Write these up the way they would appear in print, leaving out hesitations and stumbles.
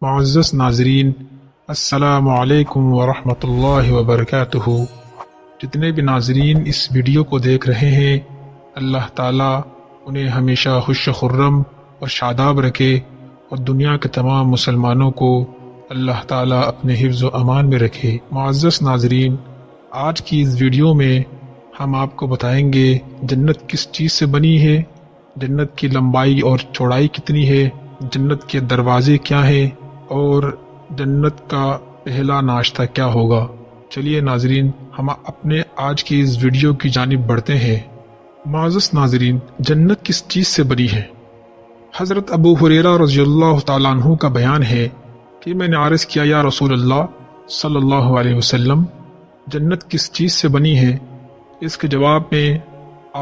معزز ناظرین، السلام علیکم ورحمۃ اللہ وبرکاتہ۔ جتنے بھی ناظرین اس ویڈیو کو دیکھ رہے ہیں، اللہ تعالیٰ انہیں ہمیشہ خوش و خرم اور شاداب رکھے، اور دنیا کے تمام مسلمانوں کو اللہ تعالیٰ اپنے حفظ و امان میں رکھے۔ معزز ناظرین، آج کی اس ویڈیو میں ہم آپ کو بتائیں گے جنت کس چیز سے بنی ہے، جنت کی لمبائی اور چوڑائی کتنی ہے، جنت کے دروازے کیا ہیں، اور جنت کا پہلا ناشتہ کیا ہوگا۔ چلیے ناظرین، ہم اپنے آج کی اس ویڈیو کی جانب بڑھتے ہیں۔ معزز ناظرین، جنت کس چیز سے بنی ہے؟ حضرت ابو ہریرہ رضی اللہ تعالیٰ عنہ کا بیان ہے کہ میں نے عرض کیا، یا رسول اللہ صلی اللہ علیہ وسلم، جنت کس چیز سے بنی ہے؟ اس کے جواب میں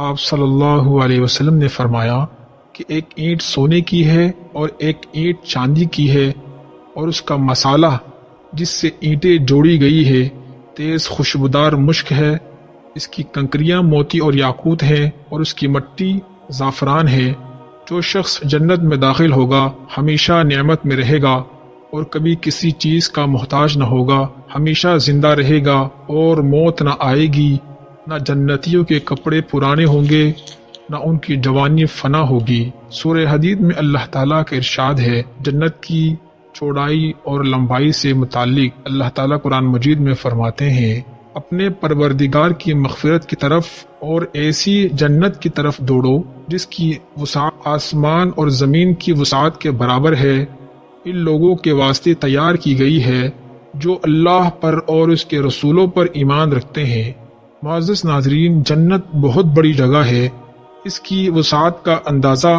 آپ صلی اللہ علیہ وسلم نے فرمایا کہ ایک اینٹ سونے کی ہے اور ایک اینٹ چاندی کی ہے، اور اس کا مسالہ جس سے اینٹیں جوڑی گئی ہے تیز خوشبودار مشک ہے، اس کی کنکریاں موتی اور یاقوت ہیں، اور اس کی مٹی زعفران ہے۔ جو شخص جنت میں داخل ہوگا ہمیشہ نعمت میں رہے گا اور کبھی کسی چیز کا محتاج نہ ہوگا، ہمیشہ زندہ رہے گا اور موت نہ آئے گی۔ نہ جنتیوں کے کپڑے پرانے ہوں گے، نہ ان کی جوانی فنا ہوگی۔ سورہ حدید میں اللہ تعالیٰ کا ارشاد ہے، جنت کی چوڑائی اور لمبائی سے متعلق اللہ تعالیٰ قرآن مجید میں فرماتے ہیں، اپنے پروردگار کی مغفرت کی طرف اور ایسی جنت کی طرف دوڑو جس کی وسعت آسمان اور زمین کی وسعت کے برابر ہے، ان لوگوں کے واسطے تیار کی گئی ہے جو اللہ پر اور اس کے رسولوں پر ایمان رکھتے ہیں۔ معزز ناظرین، جنت بہت بڑی جگہ ہے۔ اس کی وسعت کا اندازہ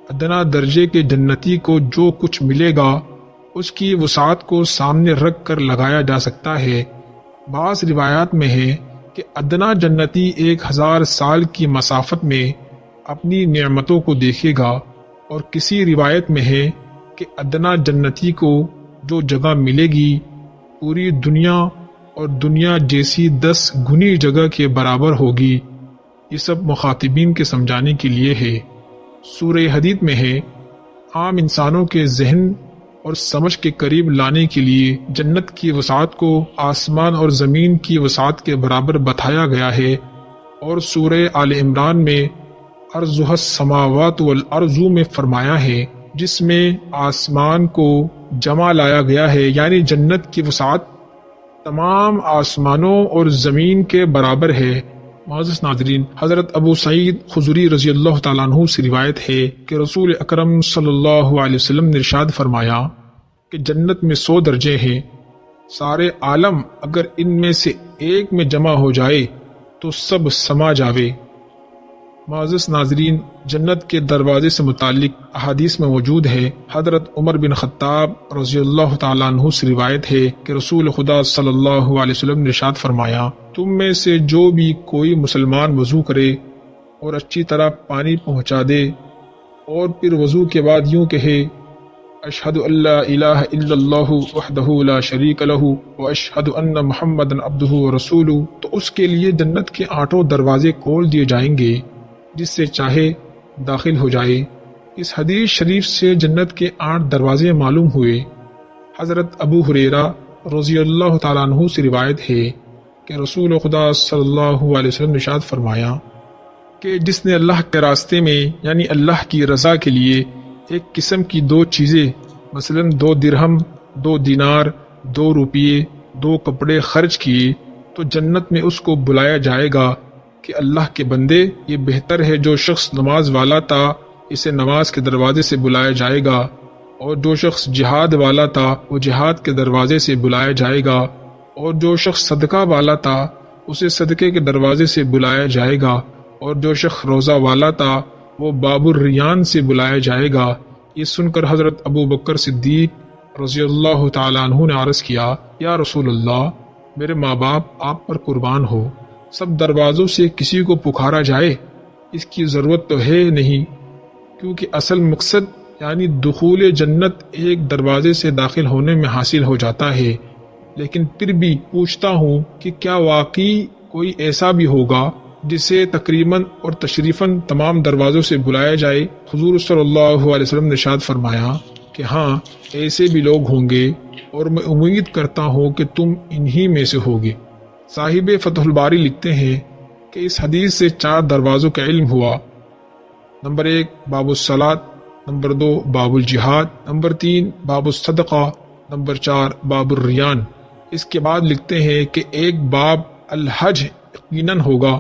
ادنا درجے کے جنتی کو جو کچھ ملے گا اس کی وسعت کو سامنے رکھ کر لگایا جا سکتا ہے۔ بعض روایات میں ہے کہ ادنا جنتی 1000 سال کی مسافت میں اپنی نعمتوں کو دیکھے گا، اور کسی روایت میں ہے کہ ادنا جنتی کو جو جگہ ملے گی پوری دنیا اور دنیا جیسی 10 گنی جگہ کے برابر ہوگی۔ یہ سب مخاطبین کے سمجھانے کے لیے ہے۔ سورہ حدید میں ہے، عام انسانوں کے ذہن اور سمجھ کے قریب لانے کے لیے جنت کی وسعت کو آسمان اور زمین کی وسعت کے برابر بتایا گیا ہے، اور سورہ آل عمران میں ارضها السماوات والارض میں فرمایا ہے، جس میں آسمان کو جمع لایا گیا ہے، یعنی جنت کی وسعت تمام آسمانوں اور زمین کے برابر ہے۔ معزز ناظرین، حضرت ابو سعید خدری رضی اللہ تعالیٰ عنہ سے روایت ہے کہ رسول اکرم صلی اللہ علیہ وسلم نے ارشاد فرمایا کہ جنت میں 100 درجے ہیں، سارے عالم اگر ان میں سے ایک میں جمع ہو جائے تو سب سما جاوے۔ معزز ناظرین، جنت کے دروازے سے متعلق احادیث میں موجود ہے۔ حضرت عمر بن خطاب رضی اللہ تعالیٰ عنہ سے روایت ہے کہ رسول خدا صلی اللہ علیہ وسلم نے ارشاد فرمایا، تم میں سے جو بھی کوئی مسلمان وضو کرے اور اچھی طرح پانی پہنچا دے، اور پھر وضو کے بعد یوں کہے، اشہد ان لا الہ الا اللہ وحدہ لا شریک لہ واشہد ان محمدا عبدہ ورسولہ، تو اس کے لیے جنت کے 8 دروازے کھول دیے جائیں گے، جس سے چاہے داخل ہو جائے۔ اس حدیث شریف سے جنت کے 8 دروازے معلوم ہوئے۔ حضرت ابو ہریرہ رضی اللہ تعالیٰ عنہ سے روایت ہے کہ رسول خدا صلی اللہ علیہ وسلم نے ارشاد فرمایا کہ جس نے اللہ کے راستے میں یعنی اللہ کی رضا کے لیے ایک قسم کی 2 چیزیں مثلا 2 درہم، 2 دینار، 2 روپیے، 2 کپڑے خرچ کیے، تو جنت میں اس کو بلایا جائے گا کہ اللہ کے بندے، یہ بہتر ہے جو شخص نماز والا تھا اسے نماز کے دروازے سے بلایا جائے گا، اور جو شخص جہاد والا تھا وہ جہاد کے دروازے سے بلایا جائے گا، اور جو شخص صدقہ والا تھا اسے صدقے کے دروازے سے بلایا جائے گا، اور جو شخص روزہ والا تھا وہ باب الریان سے بلایا جائے گا۔ یہ سن کر حضرت ابو بکر صدیق رضی اللہ تعالیٰ عنہ نے عرض کیا، یا رسول اللہ، میرے ماں باپ آپ پر قربان ہو، سب دروازوں سے کسی کو پکارا جائے، اس کی ضرورت تو ہے نہیں، کیونکہ اصل مقصد یعنی دخول جنت ایک دروازے سے داخل ہونے میں حاصل ہو جاتا ہے۔ لیکن پھر بھی پوچھتا ہوں کہ کیا واقعی کوئی ایسا بھی ہوگا جسے تقریباً اور تشریفاً تمام دروازوں سے بلایا جائے؟ حضور صلی اللہ علیہ وسلم نے ارشاد فرمایا، کہ ہاں ایسے بھی لوگ ہوں گے اور میں امید کرتا ہوں کہ تم انہی میں سے ہوگے۔ صاحب فتح الباری لکھتے ہیں کہ اس حدیث سے 4 دروازوں کا علم ہوا۔ نمبر 1 باب الصلاۃ، نمبر 2 باب الجہاد، نمبر 3 باب الصدقہ، نمبر 4 باب الریان۔ اس کے بعد لکھتے ہیں کہ ایک باب الحج یقیناً ہوگا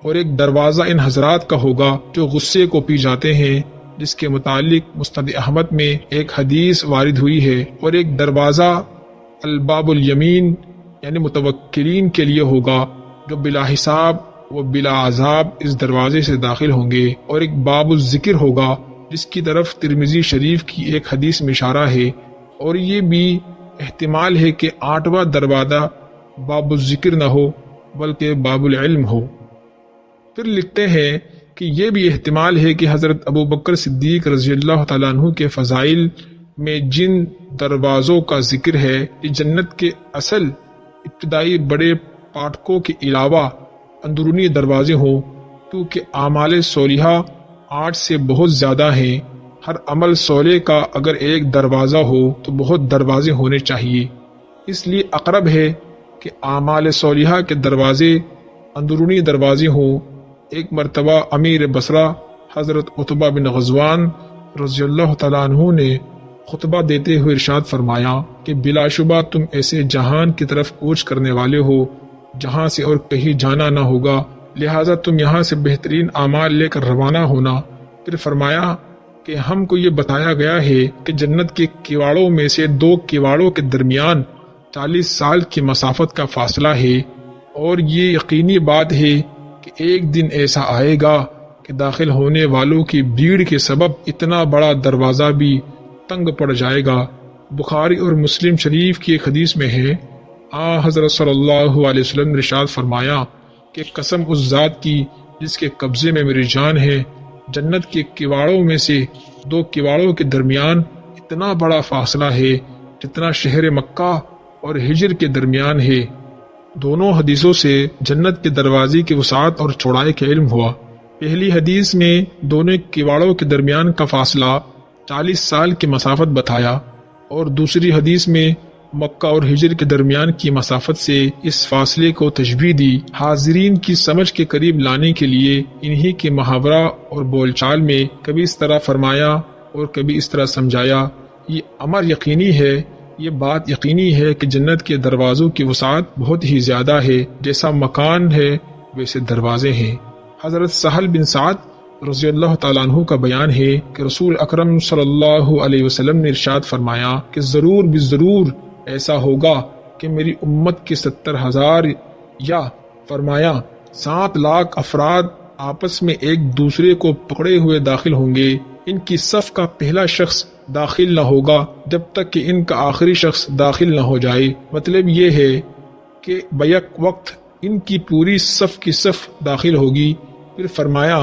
اور ایک دروازہ ان حضرات کا ہوگا جو غصے کو پی جاتے ہیں، جس کے متعلق مسند احمد میں ایک حدیث وارد ہوئی ہے، اور ایک دروازہ الباب الیمین یعنی متوکلین کے لیے ہوگا جو بلا حساب و بلا عذاب اس دروازے سے داخل ہوں گے، اور ایک باب الذکر ہوگا جس کی طرف ترمذی شریف کی ایک حدیث میں اشارہ ہے، اور یہ بھی احتمال ہے کہ 8واں دروازہ باب الذکر نہ ہو بلکہ باب العلم ہو۔ پھر لکھتے ہیں کہ یہ بھی احتمال ہے کہ حضرت ابو بکر صدیق رضی اللہ تعالیٰ عنہ کے فضائل میں جن دروازوں کا ذکر ہے کہ جنت کے اصل ابتدائی بڑے پاٹکوں کے علاوہ اندرونی دروازے ہوں، کیونکہ اعمال صالحہ 8 سے بہت زیادہ ہیں۔ ہر عمل صالح کا اگر ایک دروازہ ہو تو بہت دروازے ہونے چاہیے، اس لیے اقرب ہے کہ اعمال صالحہ کے دروازے اندرونی دروازے ہوں۔ ایک مرتبہ امیر بصرہ حضرت عتبہ بن غزوان رضی اللہ تعالیٰ عنہ نے خطبہ دیتے ہوئے ارشاد فرمایا کہ بلا شبہ تم ایسے جہان کی طرف کوچ کرنے والے ہو جہاں سے اور کہیں جانا نہ ہوگا، لہٰذا تم یہاں سے بہترین اعمال لے کر روانہ ہونا۔ پھر فرمایا کہ ہم کو یہ بتایا گیا ہے کہ جنت کے کیواڑوں میں سے 2 کیواڑوں کے درمیان 40 سال کی مسافت کا فاصلہ ہے، اور یہ یقینی بات ہے کہ ایک دن ایسا آئے گا کہ داخل ہونے والوں کی بھیڑ کے سبب اتنا بڑا دروازہ بھی تنگ پڑ جائے گا۔ بخاری اور مسلم شریف کی ایک حدیث میں ہے، حضرت صلی اللہ علیہ وسلم نے ارشاد فرمایا کہ قسم اس ذات کی جس کے قبضے میں میری جان ہے، جنت کے کیواڑوں میں سے 2 کیواڑوں کے درمیان اتنا بڑا فاصلہ ہے جتنا شہر مکہ اور ہجر کے درمیان ہے۔ دونوں حدیثوں سے جنت کے دروازے کی وسعت اور چوڑائی کا علم ہوا۔ پہلی حدیث میں دونوں کیواڑوں کے درمیان کا فاصلہ 40 سال کی مسافت بتایا، اور دوسری حدیث میں مکہ اور ہجر کے درمیان کی مسافت سے اس فاصلے کو تشبیہ دی۔ حاضرین کی سمجھ کے قریب لانے کے لیے انہی کے محاورہ اور بول چال میں کبھی اس طرح فرمایا اور کبھی اس طرح سمجھایا۔ یہ امر یقینی ہے، یہ بات یقینی ہے کہ جنت کے دروازوں کی وسعت بہت ہی زیادہ ہے، جیسا مکان ہے ویسے دروازے ہیں۔ حضرت سہل بن سعد رضی اللہ تعالیٰ عنہ کا بیان ہے کہ رسول اکرم صلی اللہ علیہ وسلم نے ارشاد فرمایا کہ ضرور بالضرور ایسا ہوگا کہ میری امت کے 70,000 یا فرمایا 7 لاکھ افراد آپس میں ایک دوسرے کو پکڑے ہوئے داخل ہوں گے۔ ان کی صف کا پہلا شخص داخل نہ ہوگا جب تک کہ ان کا آخری شخص داخل نہ ہو جائے۔ مطلب یہ ہے کہ بیک وقت ان کی پوری صف کی صف داخل ہوگی۔ پھر فرمایا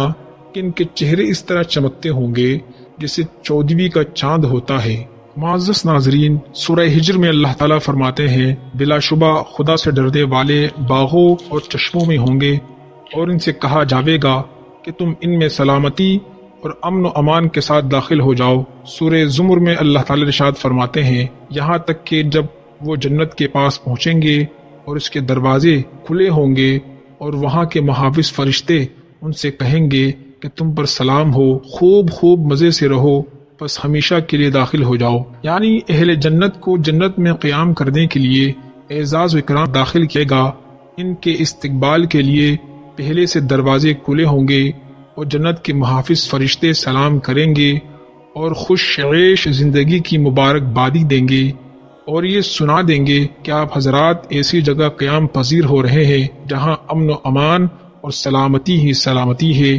کہ ان کے چہرے اس طرح چمکتے ہوں گے جیسے 14ویں کا چاند ہوتا ہے۔ معزز ناظرین، سورہ ہجر میں اللہ تعالیٰ فرماتے ہیں، بلا شبہ خدا سے ڈرنے والے باغوں اور چشموں میں ہوں گے، اور ان سے کہا جاوے گا کہ تم ان میں سلامتی اور امن و امان کے ساتھ داخل ہو جاؤ۔ سورہ زمر میں اللہ تعالیٰ ارشاد فرماتے ہیں، یہاں تک کہ جب وہ جنت کے پاس پہنچیں گے اور اس کے دروازے کھلے ہوں گے اور وہاں کے محافظ فرشتے ان سے کہیں گے کہ تم پر سلام ہو، خوب خوب مزے سے رہو، بس ہمیشہ کے لیے داخل ہو جاؤ۔ یعنی اہل جنت کو جنت میں قیام کرنے کے لیے اعزاز و اکرام داخل کیے گا۔ ان کے استقبال کے لیے پہلے سے دروازے کھلے ہوں گے اور جنت کے محافظ فرشتے سلام کریں گے اور خوش عیش زندگی کی مبارک بادی دیں گے، اور یہ سنا دیں گے کہ آپ حضرات ایسی جگہ قیام پذیر ہو رہے ہیں جہاں امن و امان اور سلامتی ہی سلامتی ہے۔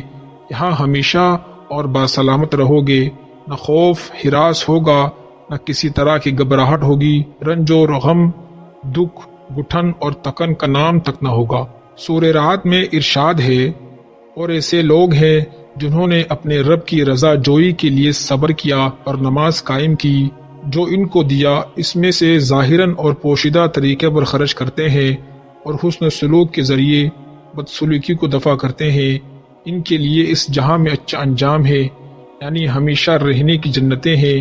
یہاں ہمیشہ اور باسلامت رہو گے، نہ خوف ہراس ہوگا، نہ کسی طرح کی گھبراہٹ ہوگی، رنج و غم، دکھ، گٹھن اور تکن کا نام تک نہ ہوگا۔ سورہ رعد میں ارشاد ہے، اور ایسے لوگ ہیں جنہوں نے اپنے رب کی رضا جوئی کے لیے صبر کیا اور نماز قائم کی، جو ان کو دیا اس میں سے ظاہراً اور پوشیدہ طریقے پر خرچ کرتے ہیں اور حسن سلوک کے ذریعے بدسلوکی کو دفع کرتے ہیں، ان کے لیے اس جہاں میں اچھا انجام ہے، یعنی ہمیشہ رہنے کی جنتیں ہیں۔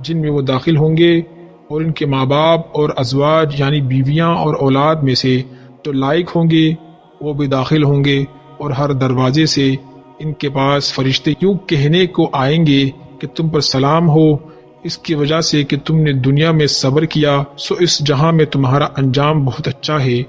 جن میں وہ داخل ہوں گے، اور ان کے ماں باپ اور ازواج یعنی بیویاں اور اولاد میں سے جو لائق ہوں گے وہ بھی داخل ہوں گے، اور ہر دروازے سے ان کے پاس فرشتے یوں کہنے کو آئیں گے کہ تم پر سلام ہو، اس کی وجہ سے کہ تم نے دنیا میں صبر کیا، سو اس جہاں میں تمہارا انجام بہت اچھا ہے۔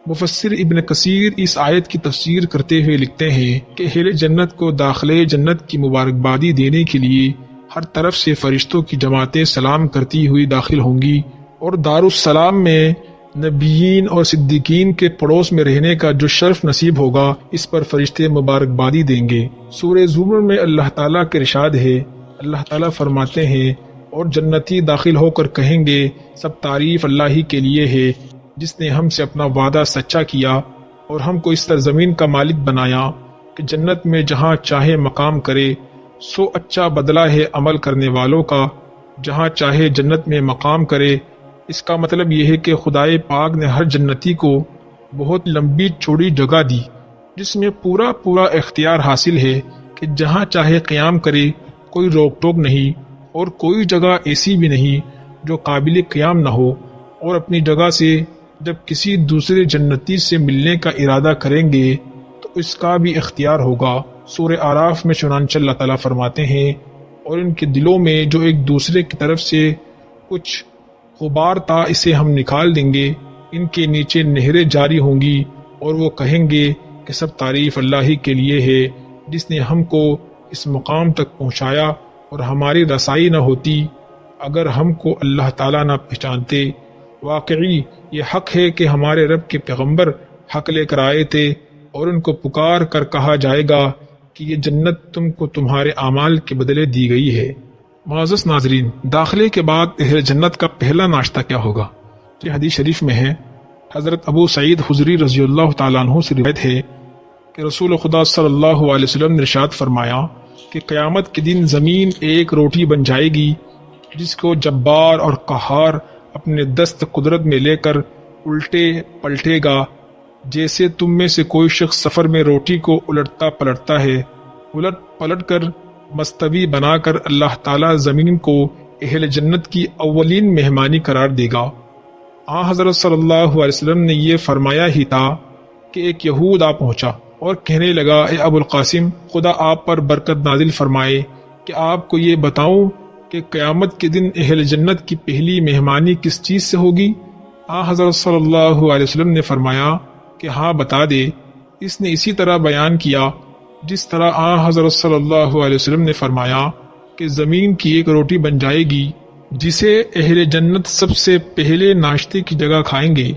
مفسر ابن کثیر اس آیت کی تفسیر کرتے ہوئے لکھتے ہیں کہ اہل جنت کو داخلے جنت کی مبارکبادی دینے کے لیے ہر طرف سے فرشتوں کی جماعتیں سلام کرتی ہوئی داخل ہوں گی، اور دارالسلام میں نبیین اور صدیقین کے پڑوس میں رہنے کا جو شرف نصیب ہوگا اس پر فرشتے مبارکبادی دیں گے۔ سورہ زمر میں اللہ تعالیٰ کے ارشاد ہے، اللہ تعالیٰ فرماتے ہیں، اور جنتی داخل ہو کر کہیں گے سب تعریف اللہ ہی کے لیے ہے جس نے ہم سے اپنا وعدہ سچا کیا اور ہم کو اس سرزمین کا مالک بنایا کہ جنت میں جہاں چاہے مقام کرے، سو اچھا بدلہ ہے عمل کرنے والوں کا جہاں چاہے جنت میں مقام کرے۔ اس کا مطلب یہ ہے کہ خدائے پاک نے ہر جنتی کو بہت لمبی چوڑی جگہ دی جس میں پورا اختیار حاصل ہے کہ جہاں چاہے قیام کرے، کوئی روک ٹوک نہیں، اور کوئی جگہ ایسی بھی نہیں جو قابل قیام نہ ہو، اور اپنی جگہ سے جب کسی دوسرے جنتی سے ملنے کا ارادہ کریں گے تو اس کا بھی اختیار ہوگا۔ سورہ اعراف میں چنانچہ اللہ تعالیٰ فرماتے ہیں، اور ان کے دلوں میں جو ایک دوسرے کی طرف سے کچھ غبار تھا اسے ہم نکال دیں گے، ان کے نیچے نہریں جاری ہوں گی، اور وہ کہیں گے کہ سب تعریف اللہ ہی کے لیے ہے جس نے ہم کو اس مقام تک پہنچایا، اور ہماری رسائی نہ ہوتی اگر ہم کو اللہ تعالیٰ نہ پہچانتے۔ واقعی یہ حق ہے کہ ہمارے رب کے پیغمبر حق لے کر آئے تھے، اور ان کو پکار کر کہا جائے گا کہ یہ جنت تم کو تمہارے اعمال کے بدلے دی گئی ہے۔ معزز ناظرین، داخلے کے بعد اہل جنت کا پہلا ناشتہ کیا ہوگا؟ یہ حدیث شریف میں ہے، حضرت ابو سعید خدری رضی اللہ تعالیٰ عنہ سے روایت ہے کہ رسول خدا صلی اللہ علیہ وسلم نے ارشاد فرمایا کہ قیامت کے دن زمین ایک روٹی بن جائے گی جس کو جبار اور قہار اپنے دست قدرت میں لے کر الٹے پلٹے گا، جیسے تم میں سے کوئی شخص سفر میں روٹی کو الٹتا پلٹتا ہے۔ الٹ پلٹ کر مستوی بنا کر اللہ تعالیٰ زمین کو اہل جنت کی اولین مہمانی قرار دے گا۔ حضرت صلی اللہ علیہ وسلم نے یہ فرمایا ہی تھا کہ ایک یہود آ پہنچا اور کہنے لگا، اے ابو القاسم، خدا آپ پر برکت نازل فرمائے کہ آپ کو یہ بتاؤں کہ قیامت کے دن اہل جنت کی پہلی مہمانی کس چیز سے ہوگی؟ حضرت صلی اللہ علیہ وسلم نے فرمایا کہ ہاں بتا دے۔ اس نے اسی طرح بیان کیا جس طرح حضرت صلی اللہ علیہ وسلم نے فرمایا کہ زمین کی ایک روٹی بن جائے گی جسے اہل جنت سب سے پہلے ناشتے کی جگہ کھائیں گے۔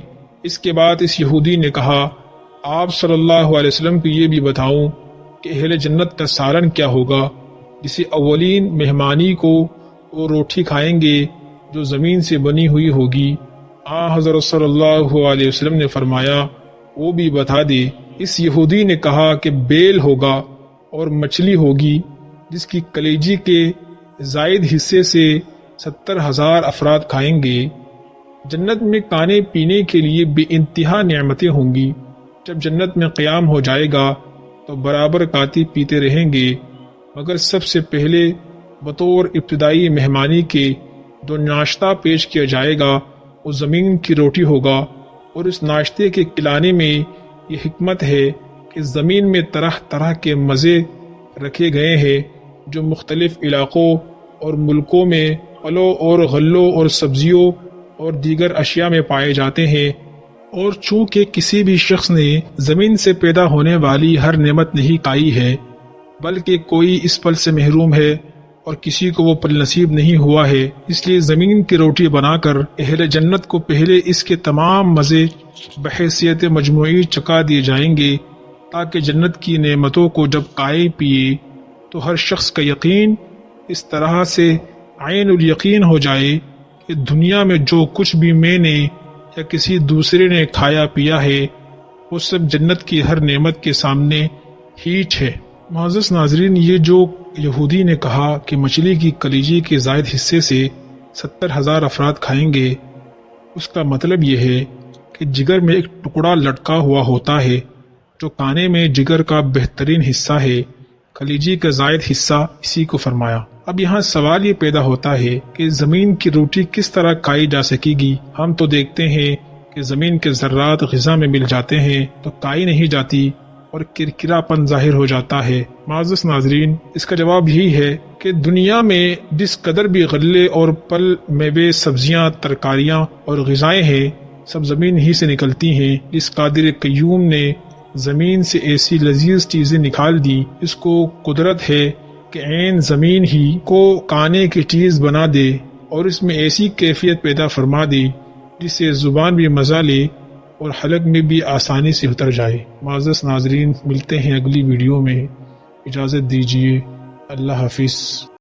اس کے بعد اس یہودی نے کہا، آپ صلی اللہ علیہ وسلم کو یہ بھی بتاؤں کہ اہل جنت کا سالن کیا ہوگا جسے اولین مہمانی کو وہ روٹی کھائیں گے جو زمین سے بنی ہوئی ہوگی۔ حضرت صلی اللہ علیہ وسلم نے فرمایا، وہ بھی بتا دے۔ اس یہودی نے کہا کہ بیل ہوگا اور مچھلی ہوگی جس کی کلیجی کے زائد حصے سے 70,000 افراد کھائیں گے۔ جنت میں کھانے پینے کے لیے بے انتہا نعمتیں ہوں گی۔ جب جنت میں قیام ہو جائے گا تو برابر کھاتے پیتے رہیں گے، مگر سب سے پہلے بطور ابتدائی مہمانی کے جو ناشتہ پیش کیا جائے گا وہ زمین کی روٹی ہوگا، اور اس ناشتے کے کھلانے میں یہ حکمت ہے کہ زمین میں طرح طرح کے مزے رکھے گئے ہیں جو مختلف علاقوں اور ملکوں میں پھلوں اور غلوں اور سبزیوں اور دیگر اشیاء میں پائے جاتے ہیں، اور چونکہ کسی بھی شخص نے زمین سے پیدا ہونے والی ہر نعمت نہیں کھائی ہے بلکہ کوئی اس پل سے محروم ہے اور کسی کو وہ پل نصیب نہیں ہوا ہے، اس لیے زمین کی روٹی بنا کر اہل جنت کو پہلے اس کے تمام مزے بحیثیت مجموعی چکا دیے جائیں گے تاکہ جنت کی نعمتوں کو جب کھائے پیے تو ہر شخص کا یقین اس طرح سے عین الیقین ہو جائے کہ دنیا میں جو کچھ بھی میں نے یا کسی دوسرے نے کھایا پیا ہے وہ سب جنت کی ہر نعمت کے سامنے ہیچ ہے۔ معزز ناظرین، یہ جو یہودی نے کہا کہ مچھلی کی کلیجی کے زائد حصے سے 70,000 افراد کھائیں گے، اس کا مطلب یہ ہے کہ جگر میں ایک ٹکڑا لٹکا ہوا ہوتا ہے جو کھانے میں جگر کا بہترین حصہ ہے۔ کلیجی کا زائد حصہ اسی کو فرمایا۔ اب یہاں سوال یہ پیدا ہوتا ہے کہ زمین کی روٹی کس طرح کھائی جا سکے گی؟ ہم تو دیکھتے ہیں کہ زمین کے ذرات غذا میں مل جاتے ہیں تو کھائی نہیں جاتی اور کرکرا پن ظاہر ہو جاتا ہے۔ معزز ناظرین، اس کا جواب یہی ہے کہ دنیا میں جس قدر بھی غلے اور پھل، میوے، سبزیاں، ترکاریاں اور غذائیں ہیں، سب زمین ہی سے نکلتی ہیں۔ اس قادر قیوم نے زمین سے ایسی لذیذ چیزیں نکال دی، اس کو قدرت ہے کہ عین زمین ہی کو کھانے کی چیز بنا دے اور اس میں ایسی کیفیت پیدا فرما دی جس سے زبان بھی مزہ لے اور حلق میں بھی آسانی سے اتر جائے۔ معزز ناظرین، ملتے ہیں اگلی ویڈیو میں، اجازت دیجیے، اللہ حافظ۔